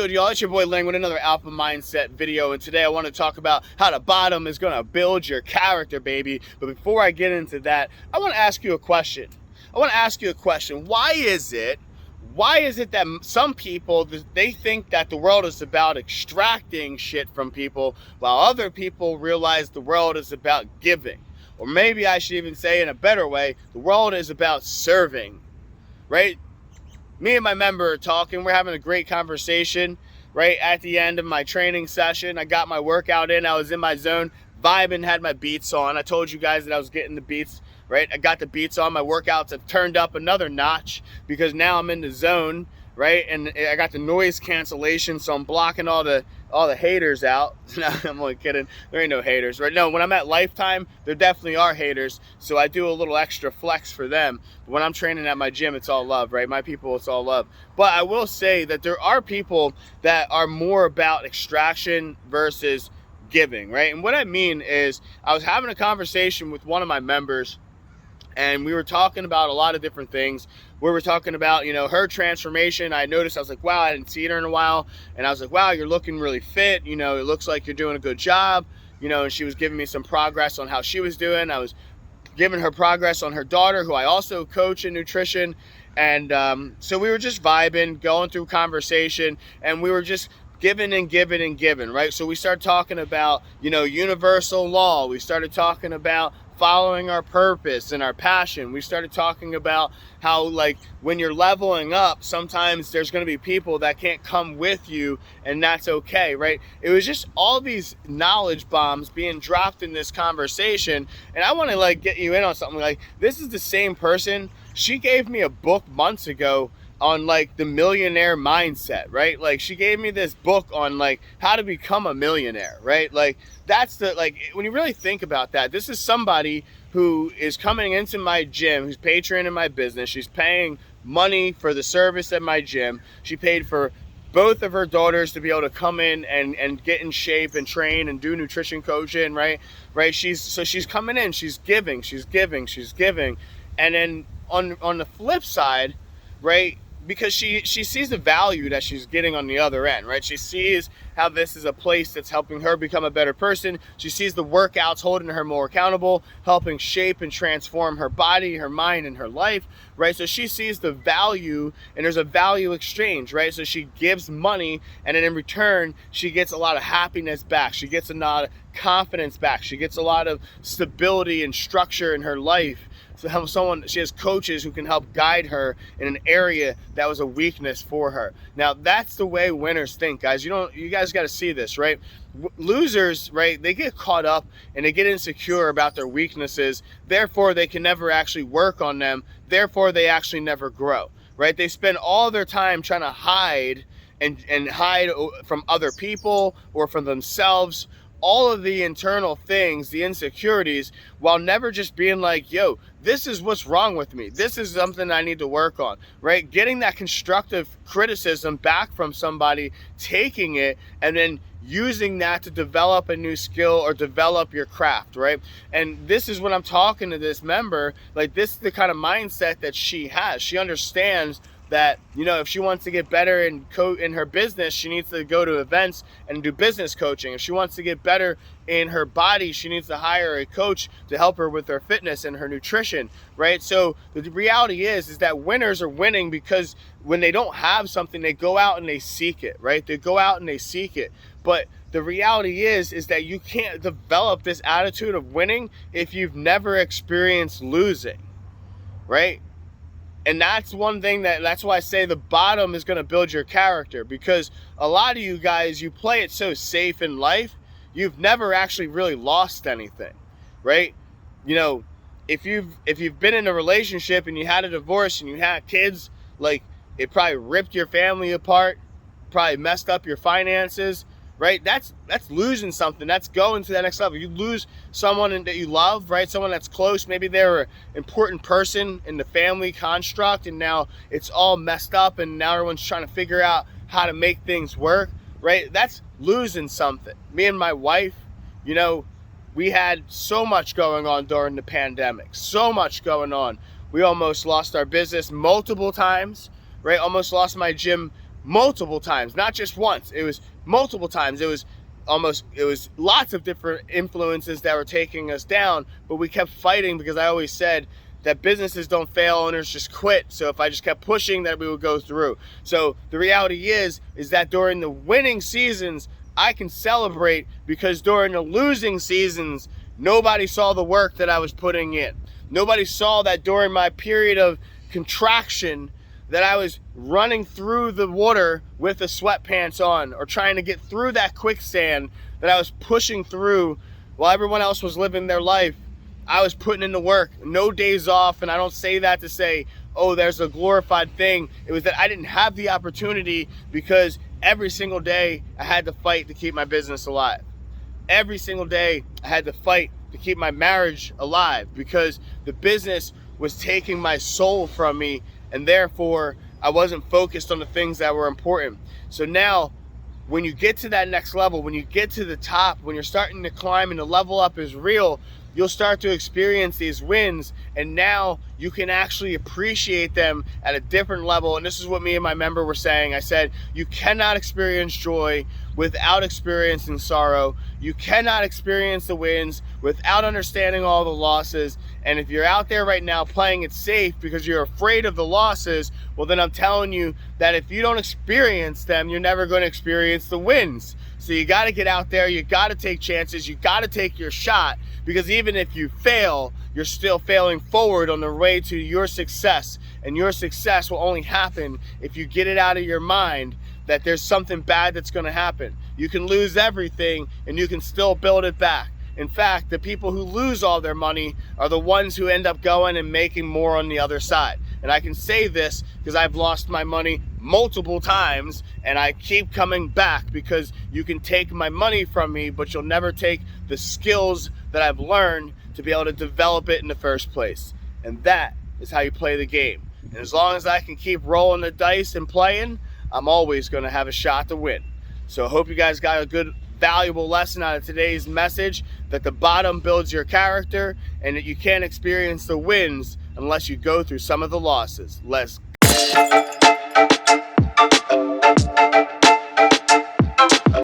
good, y'all? It's your boy Ling with another Alpha Mindset video, and today I want to talk about how the bottom is going to build your character, baby. But before I get into that, I want to ask you a question. Why is it that some people, they think that the world is about extracting shit from people, while other people realize the world is about giving? Or maybe I should even say in a better way, the world is about serving, right? Me and my member are talking. We're having a great conversation right at the end of my training session. I got my workout in. I was in my zone, vibing, had my beats on. I told you guys that I was getting the beats, right? I got the beats on. My workouts have turned up another notch because now I'm in the zone, right? And I got the noise cancellation, so I'm blocking all the haters out. No, I'm only kidding. There ain't no haters, right? No, when I'm at Lifetime, there definitely are haters, so I do a little extra flex for them. But when I'm training at my gym, it's all love, right? My people, it's all love. But I will say that there are people that are more about extraction versus giving, right? And what I mean is, I was having a conversation with one of my members, and we were talking about a lot of different things. We were talking about, her transformation. I noticed, I was like, wow, I hadn't seen her in a while. And I was like, wow, you're looking really fit. It looks like you're doing a good job. And she was giving me some progress on how she was doing. I was giving her progress on her daughter, who I also coach in nutrition. And so we were just vibing, going through conversation, and we were just giving and giving and giving, right? So we started talking about, universal law. We started talking about following our purpose and our passion. We started talking about how, like, when you're leveling up, sometimes there's going to be people that can't come with you, and that's okay, right? It was just all these knowledge bombs being dropped in this conversation, and I want to get you in on something. Like, this is the same person. She gave me a book months ago on the millionaire mindset, right? Like, she gave me this book on how to become a millionaire, right? That's when you really think about that, this is somebody who is coming into my gym, who's patroning my business. She's paying money for the service at my gym. She paid for both of her daughters to be able to come in and get in shape and train and do nutrition coaching, right? She's coming in, she's giving. And then on the flip side, right, because she sees the value that she's getting on the other end, right? She sees how this is a place that's helping her become a better person. She sees the workouts holding her more accountable, helping shape and transform her body, her mind, and her life, right? So she sees the value, and there's a value exchange, right? So she gives money, and then in return, she gets a lot of happiness back. She gets a lot of confidence back. She gets a lot of stability and structure in her life. So she has coaches who can help guide her in an area that was a weakness for her. Now, that's the way winners think, guys. You guys got to see this, right? Losers, right, they get caught up and they get insecure about their weaknesses. Therefore, they can never actually work on them. Therefore, they actually never grow, right? They spend all their time trying to hide and hide from other people or from themselves, all of the internal things, the insecurities, while never just being like, yo, this is what's wrong with me. This is something I need to work on, right? Getting that constructive criticism back from somebody, taking it, and then using that to develop a new skill or develop your craft, right? And this is when I'm talking to this member, this is the kind of mindset that she has. She understands that, if she wants to get better in her business, she needs to go to events and do business coaching. If she wants to get better in her body, she needs to hire a coach to help her with her fitness and her nutrition, right? So the reality is that winners are winning because when they don't have something, they go out and they seek it, right? They go out and they seek it. But the reality is that you can't develop this attitude of winning if you've never experienced losing, right? And that's one thing that's why I say the bottom is going to build your character, because a lot of you guys, you play it so safe in life, you've never actually really lost anything, right? If you've been in a relationship and you had a divorce and you had kids, it probably ripped your family apart, probably messed up your finances, right? That's losing something. That's going to that next level. You lose someone that you love, right? Someone that's close. Maybe they're an important person in the family construct, and now it's all messed up, and now everyone's trying to figure out how to make things work, right? That's losing something. Me and my wife, we had so much going on during the pandemic. So much going on. We almost lost our business multiple times, right? Almost lost my gym multiple times, not just once. It was multiple times. It was lots of different influences that were taking us down, but we kept fighting because I always said that businesses don't fail, owners just quit. So if I just kept pushing, that we would go through. So the reality is that during the winning seasons, I can celebrate, because during the losing seasons, nobody saw the work that I was putting in. Nobody saw that during my period of contraction that I was running through the water with the sweatpants on, or trying to get through that quicksand that I was pushing through while everyone else was living their life. I was putting in the work, no days off. And I don't say that to say, oh, there's a glorified thing. It was that I didn't have the opportunity, because every single day I had to fight to keep my business alive. Every single day I had to fight to keep my marriage alive, because the business was taking my soul from me, and therefore I wasn't focused on the things that were important. So now, when you get to that next level, when you get to the top, when you're starting to climb and the level up is real, you'll start to experience these wins, and now you can actually appreciate them at a different level. And this is what me and my member were saying. I said, you cannot experience joy without experiencing sorrow. You cannot experience the wins without understanding all the losses. And if you're out there right now playing it safe because you're afraid of the losses, well, then I'm telling you that if you don't experience them, you're never going to experience the wins. So you got to get out there, you got to take chances, you got to take your shot, because even if you fail, you're still failing forward on the way to your success. And your success will only happen if you get it out of your mind that there's something bad that's going to happen. You can lose everything and you can still build it back. In fact, the people who lose all their money are the ones who end up going and making more on the other side. And I can say this because I've lost my money multiple times, and I keep coming back, because you can take my money from me, but you'll never take the skills that I've learned to be able to develop it in the first place. And that is how you play the game. And as long as I can keep rolling the dice and playing, I'm always going to have a shot to win. So I hope you guys got a good, valuable lesson out of today's message, that the bottom builds your character, and that you can't experience the wins unless you go through some of the losses. Let's